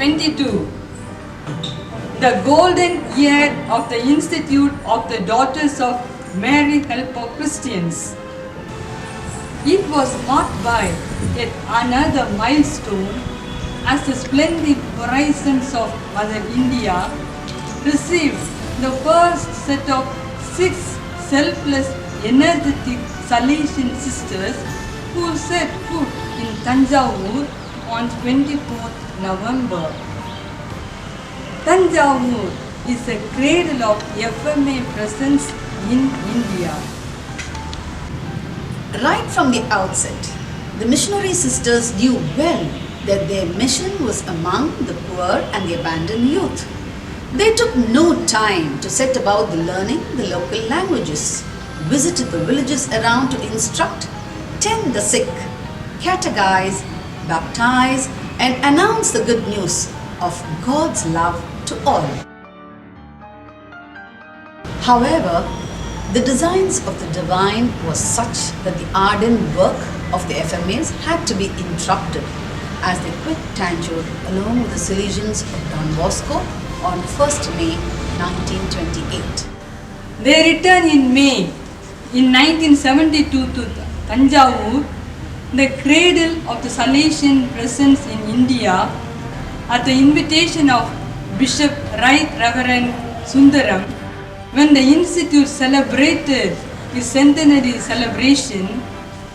1922, the golden year of the Institute of the Daughters of Mary Help of Christians. It was marked by yet another milestone as the splendid horizons of Mother India received the first set of 6 selfless, energetic Salesian sisters who set foot in Tanjavur on 24th November. Tanjavur is a cradle of FMA presence in India. Right from the outset, the missionary sisters knew well that their mission was among the poor and the abandoned youth. They took no time to set about the learning the local languages, visited the villages around to instruct, tend the sick, catechize, baptize, and announce the good news of God's love to all. However, the designs of the divine was such that the ardent work of the FMAs had to be interrupted as they quit Tanjore along with the Salesians of Don Bosco on 1st May 1928. They returned in May in 1972 to Tanjavur, the cradle of the Salesian presence in India, at the invitation of Bishop Right Reverend Sundaram, when the Institute celebrated its centenary celebration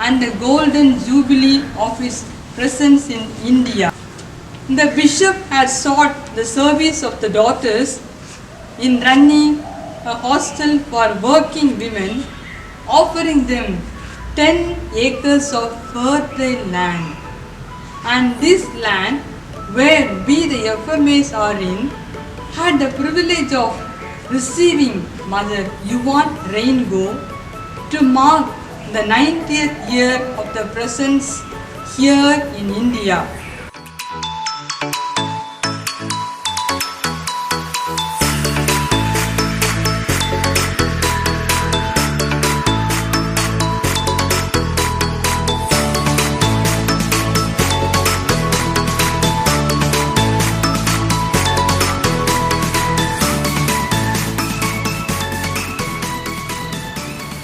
and the golden jubilee of its presence in India. The bishop had sought the service of the daughters in running a hostel for working women, offering them 10 acres of fertile land. And this land, where we the FMAs are in, had the privilege of receiving Mother Yvonne Raingo to mark the 90th year of the presence here in India.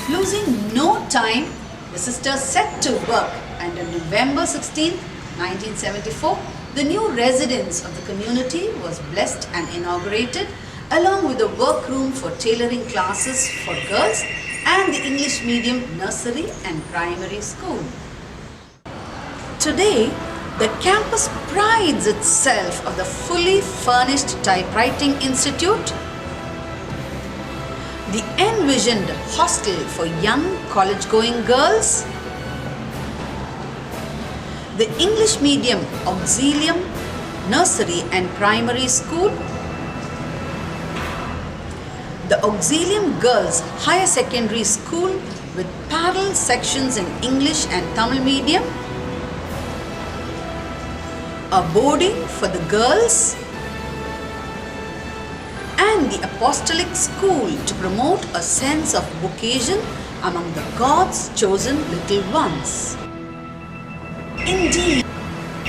Losing no time, the sisters set to work, and on November 16, 1974, the new residence of the community was blessed and inaugurated, along with a workroom for tailoring classes for girls and the English medium nursery and primary school. Today, the campus prides itself of the fully furnished typewriting institute, the envisioned hostel for young college-going girls, the English medium auxilium, nursery and primary school, the auxilium girls higher secondary school with parallel sections in English and Tamil medium, a boarding for the girls, and the apostolic school to promote a sense of vocation among the God's chosen little ones. Indeed,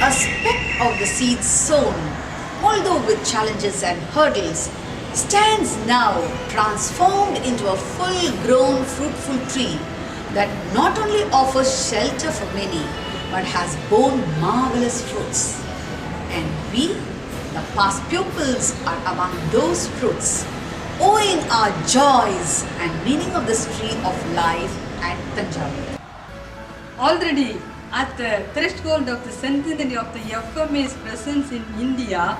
a speck of the seed sown, although with challenges and hurdles, stands now transformed into a full-grown fruitful tree that not only offers shelter for many, but has borne marvelous fruits. And we, the past pupils, are among those fruits, owing our joys and meaning of this tree of life at Tanjavur. Already at the threshold of the centenary of the FMA's presence in India,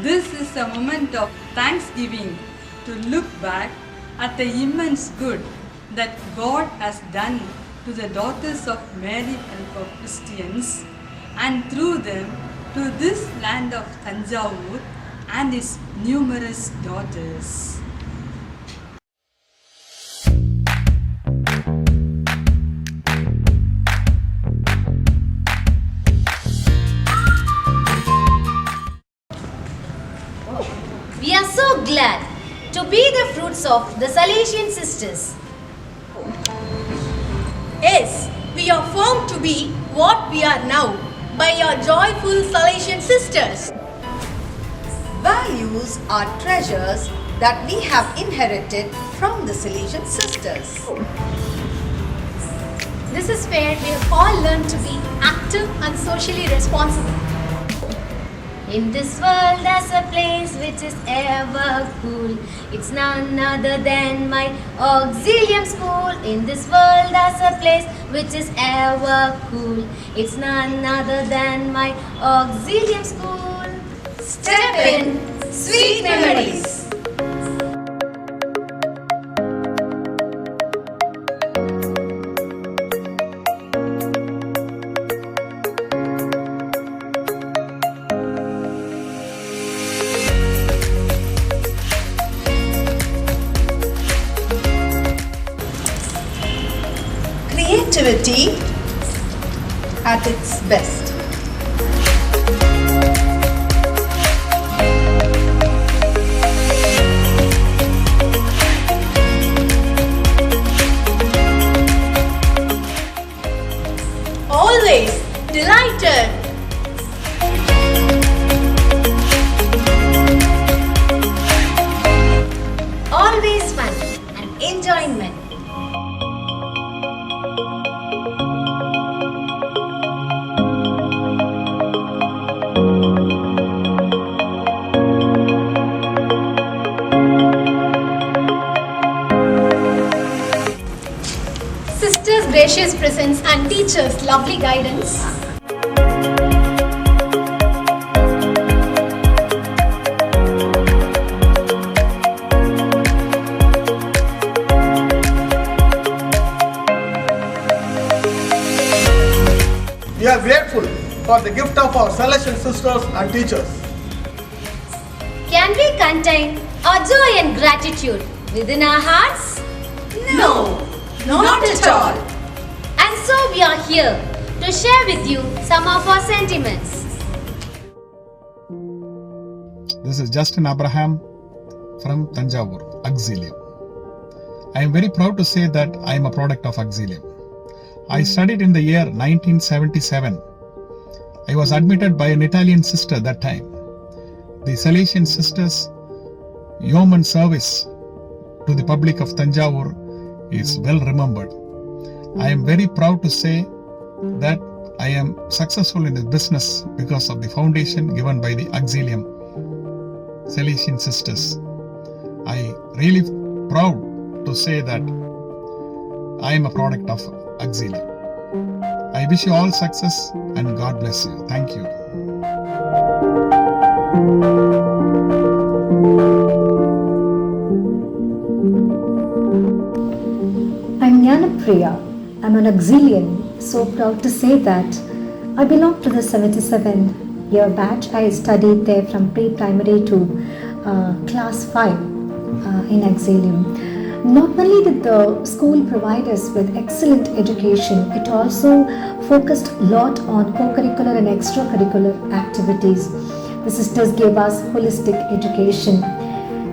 this is a moment of thanksgiving to look back at the immense good that God has done to the daughters of Mary Help of Christians, and through them to this land of Tanjavur and its numerous daughters. We are so glad to be the fruits of the Salesian sisters. Yes, we are formed to be what we are now by our joyful Salesian sisters. values are treasures that we have inherited from the Salesian sisters. This is where we have all learned to be active and socially responsible. In this world there's a place which is ever cool. It's none other than my auxilium school. In this world there's a place which is ever cool. It's none other than my auxilium school. Step in, sweet memories. Creativity at its best. Always delighted. Always fun and enjoyment. Sisters' gracious presence and teachers' lovely guidance. We are grateful for the gift of our Salesian sisters and teachers. Can we contain our joy and gratitude within our hearts? No, not at all. And so we are here to share with you some of our sentiments. This is Justin Abraham from Thanjavur, Auxilium. I am very proud to say that I am a product of Auxilium. I studied in the year 1977. I was admitted by an Italian sister that time. The Salesian sisters' yeoman service to the public of Thanjavur is well remembered. I am very proud to say that I am successful in the business because of the foundation given by the Auxilium Salesian sisters. I really proud to say that I am a product of Auxilium. I wish you all success and God bless you. Thank you. I'm Jnanapriya. I'm an Auxilian. So proud to say that I belong to the 77 year batch. I studied there from pre-primary to class 5 in Auxilium. Not only did the school provide us with excellent education, it also focused a lot on co-curricular and extracurricular activities. The sisters gave us holistic education.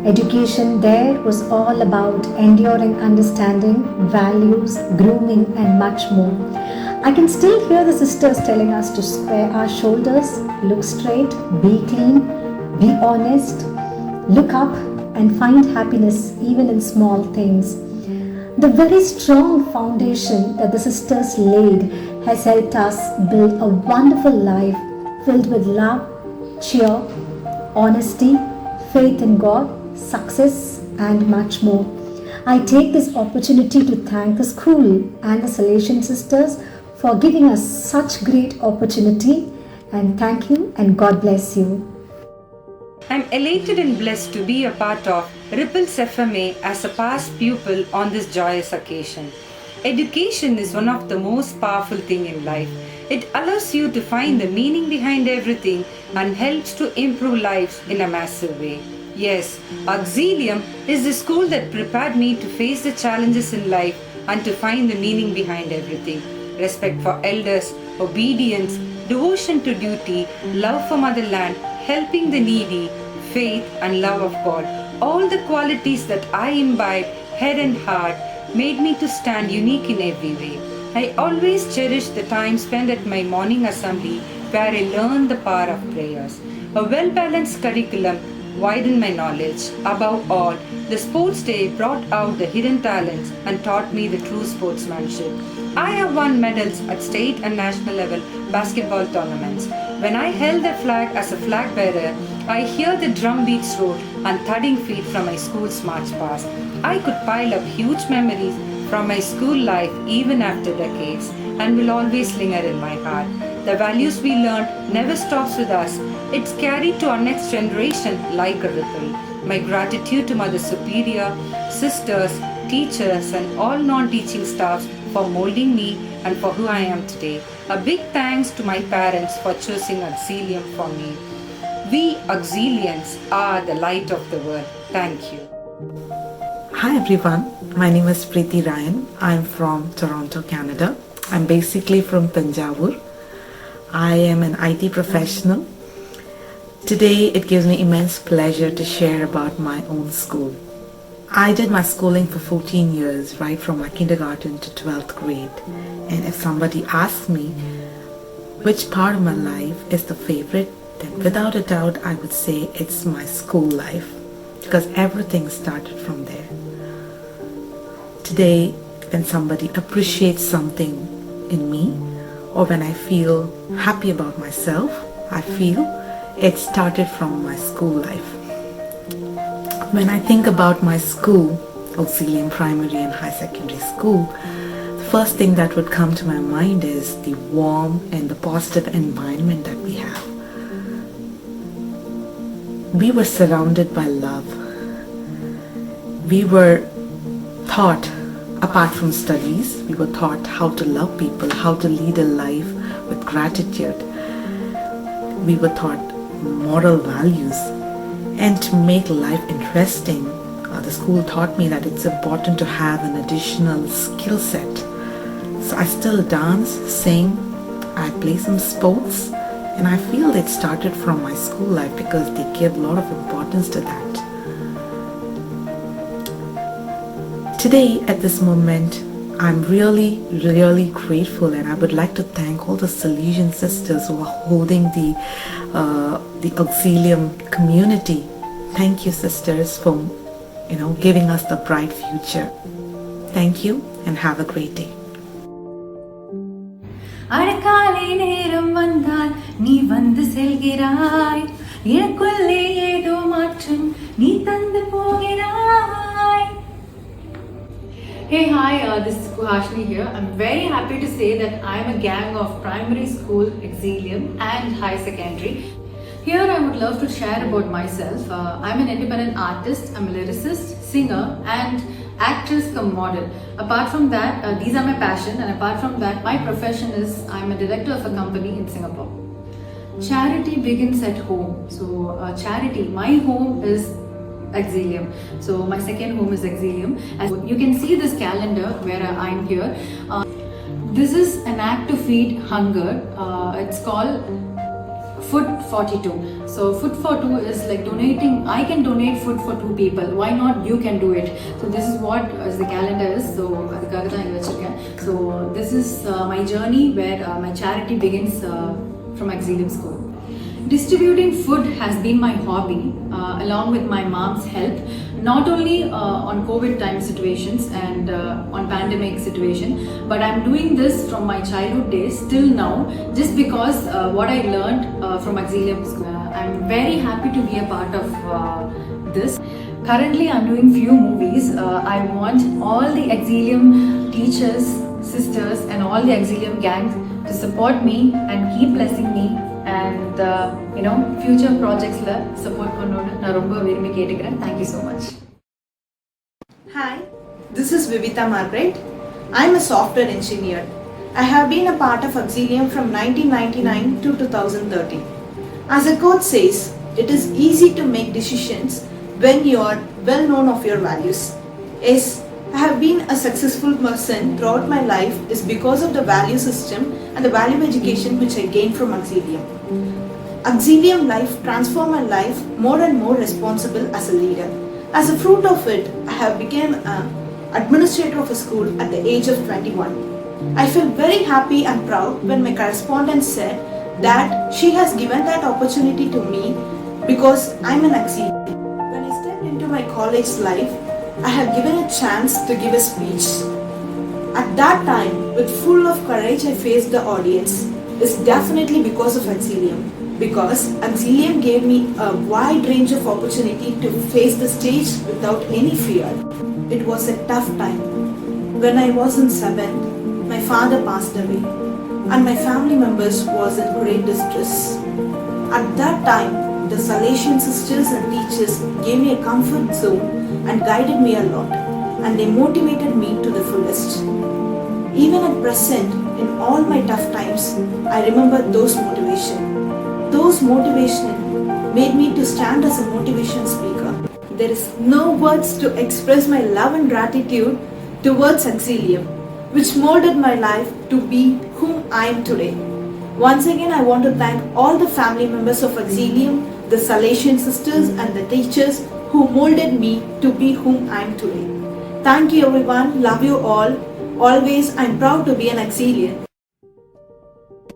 Education there was all about enduring understanding, values, grooming, and much more. I can still hear the sisters telling us to square our shoulders, look straight, be clean, be honest, look up, and find happiness even in small things. The very strong foundation that the sisters laid has helped us build a wonderful life filled with love, cheer, honesty, faith in God, success, and much more. I take this opportunity to thank the school and the Salesian sisters for giving us such great opportunity, and thank you and God bless you. I'm elated and blessed to be a part of Ripples FMA as a past pupil on this joyous occasion. Education is one of the most powerful things in life. It allows you to find the meaning behind everything and helps to improve lives in a massive way. Yes, Auxilium is the school that prepared me to face the challenges in life and to find the meaning behind everything. Respect for elders, obedience, devotion to duty, love for motherland, helping the needy, faith and love of God. All the qualities that I imbibed head and heart made me to stand unique in every way. I always cherish the time spent at my morning assembly where I learned the power of prayers. A well-balanced curriculum widened my knowledge. Above all, the sports day brought out the hidden talents and taught me the true sportsmanship. I have won medals at state and national level basketball tournaments. When I held the flag as a flag bearer, I hear the drum beats roll and thudding feet from my school's march past. I could pile up huge memories from my school life even after decades and will always linger in my heart. The values we learned never stops with us. It's carried to our next generation like a ripple. My gratitude to Mother Superior, sisters, teachers and all non-teaching staffs for molding me and for who I am today. A big thanks to my parents for choosing Auxilium for me. We Auxilians are the light of the world. Thank you. Hi everyone, my name is Preeti Ryan. I'm from Toronto, Canada. I'm basically from Tanjavur. I am an IT professional. Today it gives me immense pleasure to share about my own school. I did my schooling for 14 years, right from my kindergarten to 12th grade. And if somebody asks me which part of my life is the favorite, then without a doubt I would say it's my school life, because everything started from there. Today, when somebody appreciates something in me, or when I feel happy about myself, I feel it started from my school life. When I think about my school, Auxilium Primary and High Secondary School, the first thing that would come to my mind is the warm and the positive environment that we have. We were surrounded by love. We were taught, apart from studies, we were taught how to love people, how to lead a life with gratitude. We were taught moral values. And to make life interesting, the school taught me that it's important to have an additional skill set. So I still dance, sing, I play some sports, and I feel it started from my school life because they give a lot of importance to that. Today, at this moment, I'm really grateful, and I would like to thank all the Salesian sisters who are holding the Auxilium community. Thank you, sisters, for giving us the bright future. Thank you and have a great day. அடக்காலை நேரம் வந்தால் நீ வந்து செல்கிறாய், எனக்குள்ளே ஏதோ மாற்றம் நீ தந்து போகிறாய். Hey, hi, this is Kuhashni here. I'm very happy to say that I'm a gang of primary school, Auxilium and high secondary. Here I would love to share about myself. I'm an independent artist, I'm a lyricist, singer and actress come model. Apart from that, these are my passion, and apart from that, my profession is I'm a director of a company in Singapore. Charity begins at home. So charity, my home is Auxilium. So my second home is Auxilium. As you can see this calendar where I'm here. This is an act to feed hunger. It's called Food for 2. So Food for 2 is like donating. I can donate food for 2 people. Why not you can do it? So this is what the calendar is. So this is my journey where my charity begins from Auxilium School. Distributing food has been my hobby along with my mom's help, not only on COVID time situations and on pandemic situation, but I'm doing this from my childhood days till now just because what I learned from Auxilium School. I'm very happy to be a part of this. Currently I'm doing few movies. I want all the Auxilium teachers, sisters and all the Auxilium gangs to support me and keep blessing me. And future projects la support pannodu na romba virumbi ketukiren. Thank you so much. Hi, this is Vivita Margaret. I'm a software engineer. I have been a part of Auxilium from 1999 to 2013. As the quote says, it is easy to make decisions when you are well known of your values. Yes, I have been a successful person throughout my life is because of the value system and the value education which I gained from Auxilium. Auxilium life transformed my life more and more responsible as a leader. As a fruit of it, I have become an administrator of a school at the age of 21. I feel very happy and proud when my correspondent said that she has given that opportunity to me because I'm an Auxilium. college life, I have given a chance to give a speech. At that time, with full of courage, I faced the audience. It's definitely because of Auxilium. Because Auxilium gave me a wide range of opportunity to face the stage without any fear. It was a tough time. When I was in 7th, my father passed away and my family members was in great distress. At that time, the Salesian sisters and teachers gave me a comfort zone and guided me a lot, and they motivated me to the fullest. Even at present, in all my tough times, I remember those motivation. Those motivation made me to stand as a motivation speaker. There is no words to express my love and gratitude towards Auxilium, which molded my life to be whom I am today. Once again, I want to thank all the family members of Auxilium, the Salesian sisters and the teachers who molded me to be whom I am today. Thank you everyone, love you all. Always, I am proud to be an Auxilian.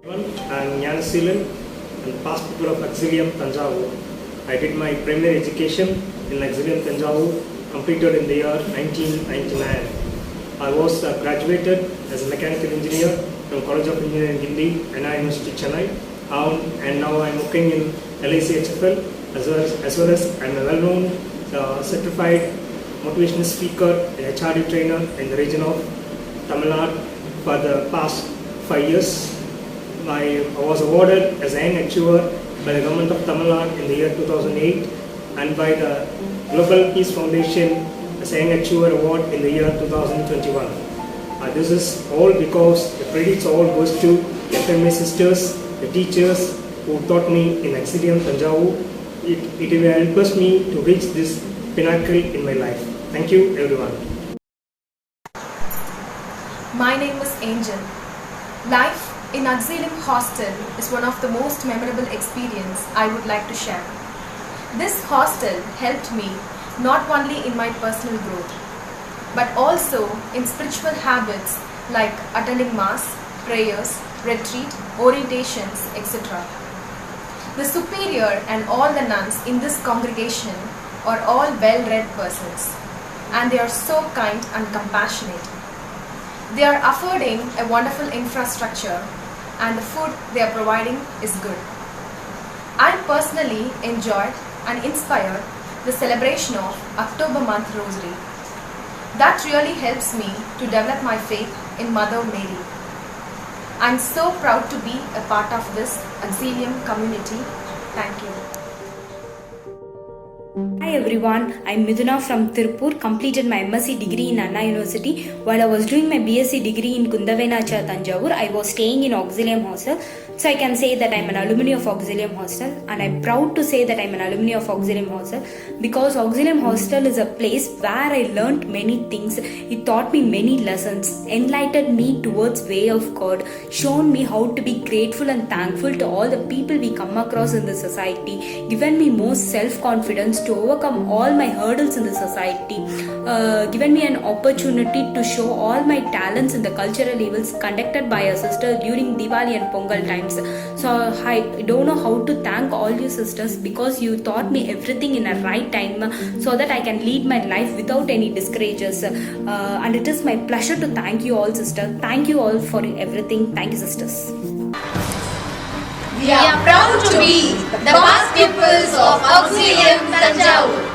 I am Gnanaseelan and past pupil of Auxilium Thanjavur. I did my primary education in Auxilium Thanjavur, completed in the year 1999. I was graduated as a mechanical engineer from College of Engineering Hindi, NI University Chennai, and now I am working in LIC HFL as well as I am a well-known certified motivational speaker and HRD trainer in the region of Tamil Nadu for the past 5 years. I was awarded as a Young Achiever by the Government of Tamil Nadu in the year 2008 and by the Global Peace Foundation as a Young Achiever Award in the year 2021. This is all because the credits all goes to the FMA sisters, the teachers who taught me in Auxilium Thanjavur. It will help me to reach this pinnacle in my life. Thank you everyone. My name is Angel. Life in Auxilium Hostel is one of the most memorable experience I would like to share. This hostel helped me not only in my personal growth, but also in spiritual habits like attending mass, prayers, retreat, orientations, etc. The superior and all the nuns in this congregation are all well-read persons, and they are so kind and compassionate. They are affording a wonderful infrastructure, and the food they are providing is good. I personally enjoyed and inspired the celebration of October month Rosary. That really helps me to develop my faith in Mother Mary. I am so proud to be a part of this Auxilium community. Thank you. Hi everyone, I am Miduna from Tirupur, completed my MSc degree in Anna University. While I was doing my BSc degree in Kundavenacha, Thanjavur, I was staying in Auxilium Hostel. So I can say that I am an alumni of Auxilium Hostel, and I am proud to say that I am an alumni of Auxilium Hostel because Auxilium Hostel is a place where I learnt many things. It taught me many lessons, enlightened me towards way of God, shown me how to be grateful and thankful to all the people we come across in the society, given me more self-confidence to overcome all my hurdles in the society, given me an opportunity to show all my talents in the cultural events conducted by a sister during Diwali and Pongal times. So I don't know how to thank all you sisters because you taught me everything in a right time so that I can lead my life without any discourages. And it is my pleasure to thank you all, sister. Thank you all for everything. Thank you, sisters. We are proud to be the past pupils of Auxilium Thanjavur.